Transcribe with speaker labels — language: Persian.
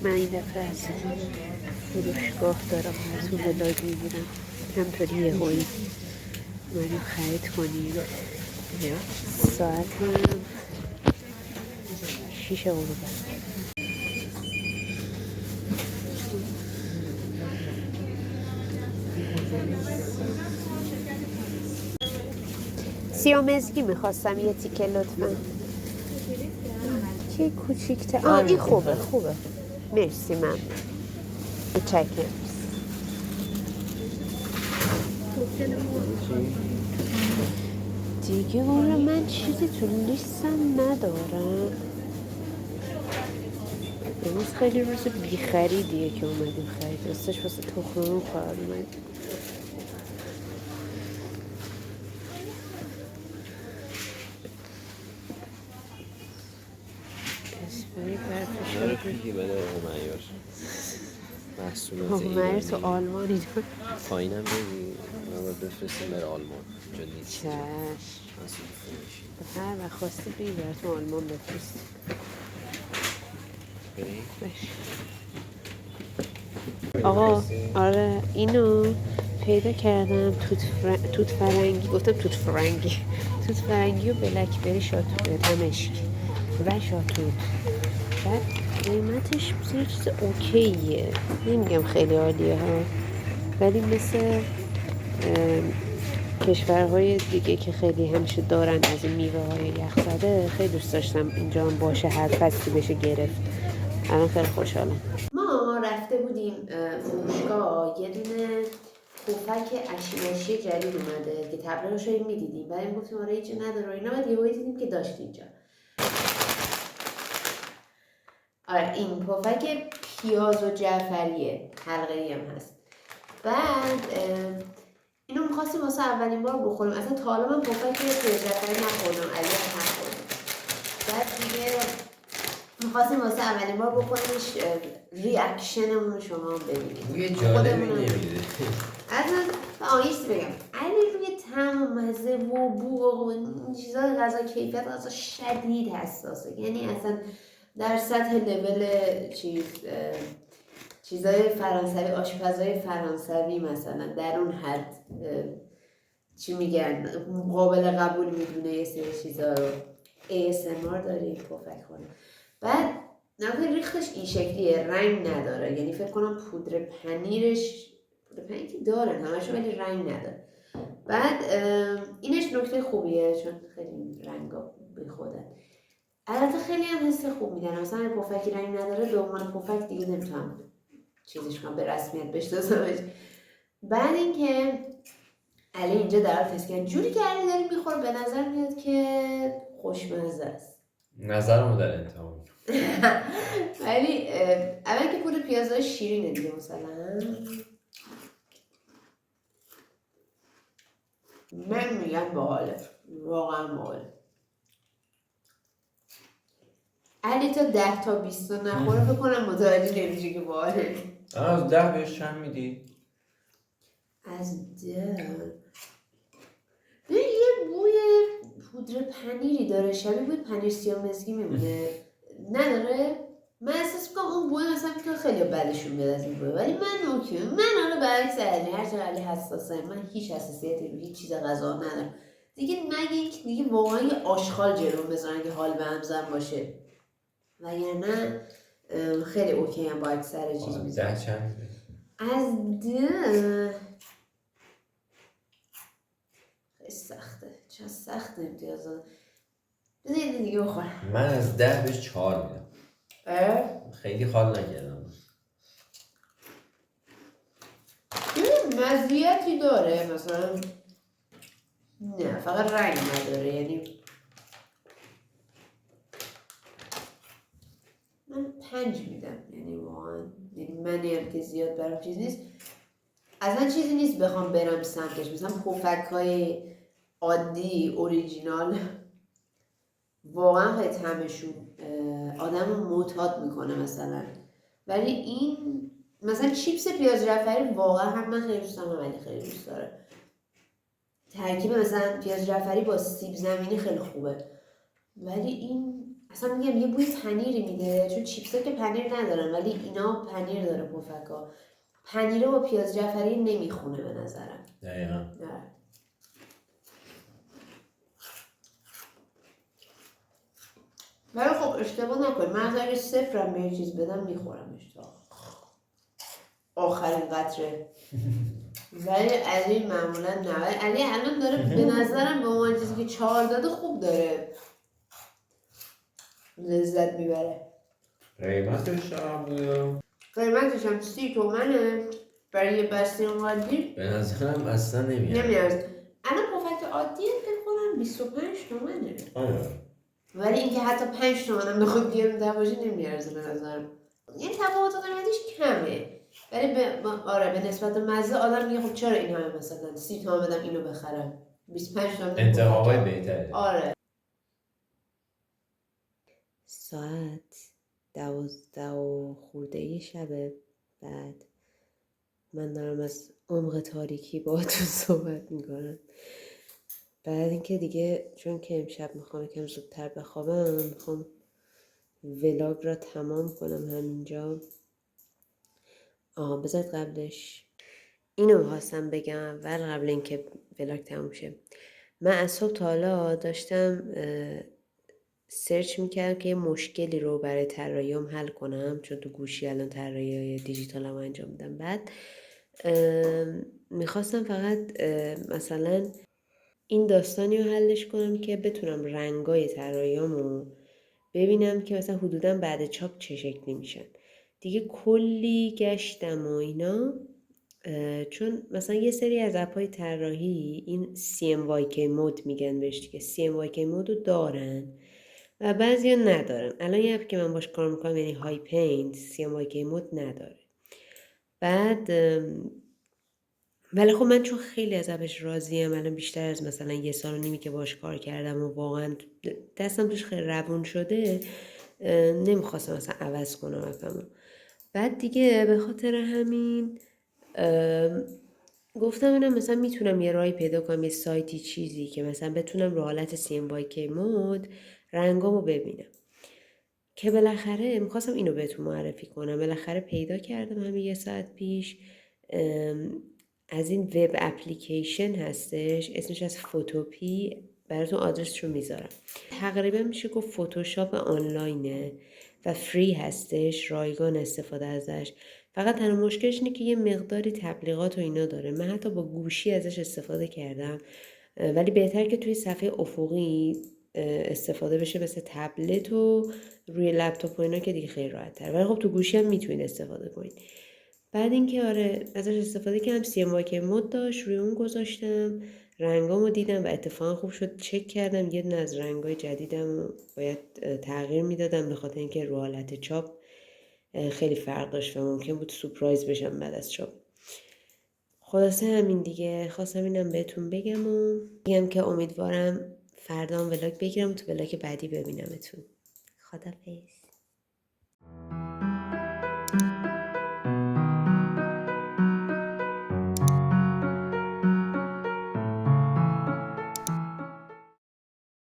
Speaker 1: من این دفعه از فروشگاه دارم از اون ولاگ میگیرم، همطوری یهویی اومدیم خرید کنیم. ساعت 6 غروبه. سیامزگی میخواستم یه تیکه لطفا. که کوچیکتر. این خوبه. مرسی، ممنون. متشکرم. دیگه والا من چیزی تو لیستم ندارم. امروز خیلی روز بی خریدیه که اومدیم خرید. راستش واسه تخممون کار اومدیم. اسپری برفشار
Speaker 2: دیگه بده معیار محصولات
Speaker 1: معیار تو آلمانی دار.
Speaker 2: پایینم بگی من باید بفرستیم بر آلمان جا نیست.
Speaker 1: چشم،
Speaker 2: محصول فروشی
Speaker 1: به هر وقت خواستی بگی برات آلمان بفرستیم.
Speaker 2: بریم؟
Speaker 1: آقا آره اینو پیدا کردم. توت فرنگی گفتم توت فرنگی و بلک بری شاتو دمشق و شاتوت. بعد قیمتش یه چیز اوکیه، نمیگم خیلی عالیه ها، ولی مثل کشورهای دیگه که خیلی همیشه دارن از این میوه های یخزده، خیلی دوست داشتم اینجا هم باشه، هر فصلی بشه گرفت. الان خیلی خوشحالم. ما رفته بودیم فروشگاه، یه دونه پفک اشیاشی جدید اومده که تبلیغش رو میدیدیم، بعد گفتیم آره هیچی نداره و اینا، بعد یهویی دیدیم که داشت اینجا. آره این پفک پیاز و جعفریه، حلقه‌ای هم هست. بعد اینو می‌خواستیم واسه اولین بار بخوریم. اصلا تا حالا من پفک پیاز جعفری نخوردم، علی هم نخوردم. بعد دیگه می‌خواستیم واسه اولین بار بخوریمش، ریاکشنمون رو شما هم ببینید.
Speaker 2: بوی جالبی نمیده.
Speaker 1: اصلا یه چیزی بگم، علی روی طعم و مزه و بو و این چیزای غذا، کیفیت غذا شدید حساسه. یعنی اصلا در سطح لول چیزای فرانسوی، آشپزای فرانسوی مثلا در اون حد چی میگن قابل قبول میدونه یه سری چیزا رو. ASMR داری پفک کنه. بعد نکنه ریختش این شکلیه، رنگ نداره، یعنی فکر کنم پودر پنیری که دارن همشون، ولی رنگ نداره. بعد اینش نکته خوبیه چون خیلی رنگا بی خودن. البته خیلی هم حس خوب میدن، مثلا پفکی رنگ نداره به عنوان پفک دیگه نمیتونم چیزش کنم، به رسمیت بشناسمش. بعد اینکه علی اینجا در حال تست کردن، جوری که علی داره میخوره به نظر میاد که خوشمزه است.
Speaker 2: نظرمو در انتها
Speaker 1: ولی اول که پود پیازهای شیرینه دیگه، مثلا من میگم باحاله، واقعا باحاله. علی تا 10 تا 20 تا نخوره فکر کنم متوجه نمیشه که باحاله.
Speaker 2: از 10 بهش چند میدی؟
Speaker 1: از 10 یه بوی پودر پنیری داره، شبیه بوی پنیر سیامزگی میمونه. نداره؟ من احساس میکنم اون بوی مثلا که خیلی بدشون میاد از این بوی، ولی من اوکی. من حالا برعکس علی، هر چقدر علی حساسه، من هیچ حساسیتی به هیچ چیز غذا ندارم دیگه، مگه اینکه دیگه واقعا یه آشغال جلوم بذارن که حال به هم زن باشه، وگرنه خیلی اوکی هم با اکثر چیز میزنم.
Speaker 2: 10 چند میدی؟
Speaker 1: از 10 خیلی سخته، چه سخته امتیازات. بذار دیگه بخورم.
Speaker 2: من از 10 بهش 4 میدم. خیلی حال نکردم.
Speaker 1: یه مزیتی داره مثلا، نه فقط رنگ نداره. یعنی من 5 میدم، یعنی واقعا، یعنی منی هم که زیاد برام چیز نیست، اصلا چیزی نیست بخوام برم سمتش. مثلا پفک‌های عادی اوریجینال واقعا خیلی طعمشون آدم رو معتاد میکنه مثلا، ولی این مثلا چیپس پیاز جعفری واقعا هم من خیلی دوست دارم، ولی خیلی دوست داره. ترکیب مثلا پیاز جعفری با سیب زمینی خیلی خوبه، ولی این اصلا میگم یه بوی پنیری میده، چون چیپسا که پنیر ندارن ولی اینا پنیر داره پفکا. پنیره با پیاز جعفری نمیخونه به نظرم.
Speaker 2: دقیقا.
Speaker 1: نه. ولی خب اشتباه نکنید، من اگه صفرم به یه چیز بدم میخورمش تا آخرین قطره. ولی علی معمولا نه، ولی علی الان داره به نظرم به عنوان چیزی که 4 داده خوب داره لذت میبره.
Speaker 2: قیمتش هم بوده؟
Speaker 1: قیمتش هم 30 تومنه برای یه بسته اونقدی
Speaker 2: به نظرم اصلا نمیاد.
Speaker 1: الان پفک عادیه فکر کنم 25 تومنه.
Speaker 2: آره.
Speaker 1: ولی اینکه حتی 5 تومنم بخواد گرون‌تر باشه نمیارزه به نظرم. یعنی تفاوت قیمتش کمه. ولی آره به نسبت مزه آدم میگه خب چرا این همه مثلا 30 تومن بدم اینو بخرم. 25 تومن
Speaker 2: انتخابای بهتره.
Speaker 1: آره. ساعت 12 و خورده شبه. بعد من دارم از عمق تاریکی باهاتون صحبت میکنم. بعد اینکه دیگه چون که امشب میخوام یکم زودتر بخوابم، میخوام ولاگ را تمام کنم همینجا. بذارید قبلش اینو میخواستم بگم اول قبل اینکه ولاگ تموم شه. من از صبح تا حالا داشتم سرچ میکردم که یه مشکلی رو برای طراحیام حل کنم، چون تو گوشی الان طراحی دیجیتالم انجام میدم. بعد میخواستم فقط مثلا این داستانی رو حلش کنم که بتونم رنگای طراحیامو ببینم که مثلا حدودا بعد چاپ چه شکلی میشن. دیگه کلی گشتم و اینا، چون مثلا یه سری از اپ‌های طراحی این CMYK مود میگن بهش دیگه، CMYK مود رو دارن و بعضیا ندارن. الان یه اپ که من باش کار میکنم یعنی های پینت CMYK مود نداره. بعد ولی خب من چون خیلی از اپش راضیم، الان بیشتر از مثلا 1.5 سال که باش کار کردم و واقعا دستم توش خیلی روون شده، نمیخواستم مثلا عوض کنم اپمو. بعد دیگه به خاطر همین گفتم اینم مثلا میتونم یه راهی پیدا کنم، یه سایتی چیزی که مثلا بتونم رو حالت CMYK مود رنگامو ببینم. که بالاخره میخواستم اینو بهتون معرفی کنم. بالاخره پیدا کردم همین 1 ساعت پیش از این وب اپلیکیشن هستش، اسمش از فوتوپی. براتون آدرسشو میذارم. تقریبا میشه گفت فوتوشاپ آنلاینه و فری هستش، رایگان استفاده ازش. فقط تنها مشکلش اینه که یه مقداری تبلیغات و اینا داره. من حتی با گوشی ازش استفاده کردم، ولی بهتر که توی صفحه افقی استفاده بشه مثل تبلت و روی لپتاپ و اینا که دیگه خیلی راحت تر. ولی خب تو گوشی هم میتونید استفاده کنید. بعد اینکه آره ازش استفاده کردم، CMYK مود داشت، روی اون گذاشتم، رنگامو دیدم و اتفاقا خوب شد. چک کردم یه دونه از رنگای جدیدم باید تغییر میدادم به خاطر اینکه رو حالت چاپ خیلی فرق داشت و ممکن بود سورپرایز بشم بعد از چاپ. خلاصه همین دیگه، خواستم اینم بهتون بگم و بگم که امیدوارم فردا هم ولاگ بگیرم، تو ولاگ بعدی ببینمتون. خدافظ.